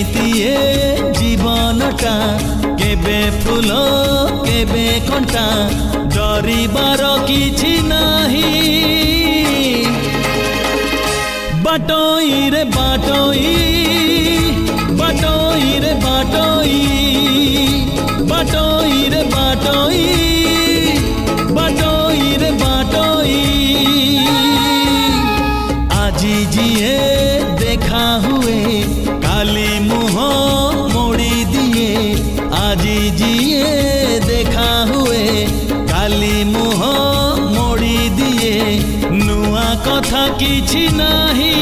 ଏମିତିଏ ଜୀବନଟା କେବେ ଫୁଲ କେବେ କଣ୍ଟା ଡରିବାର କିଛି ନାହିଁ। ବାଟୋଇରେ ବାଟୋଇ ବାଟୋଇରେ ବାଟୋଇ ବାଟୋଇରେ ବାଟୋଇ ବାଟୋଇରେ ବାଟୋଇ আজি যিয়ে দেখা হুয়ে কালি মুহ মোড়ি দিয়ে আজি যিয়ে দেখা হুয়ে কালি মুহ মোড়ি দিয়ে নুয়া কথা কিছু নাহি।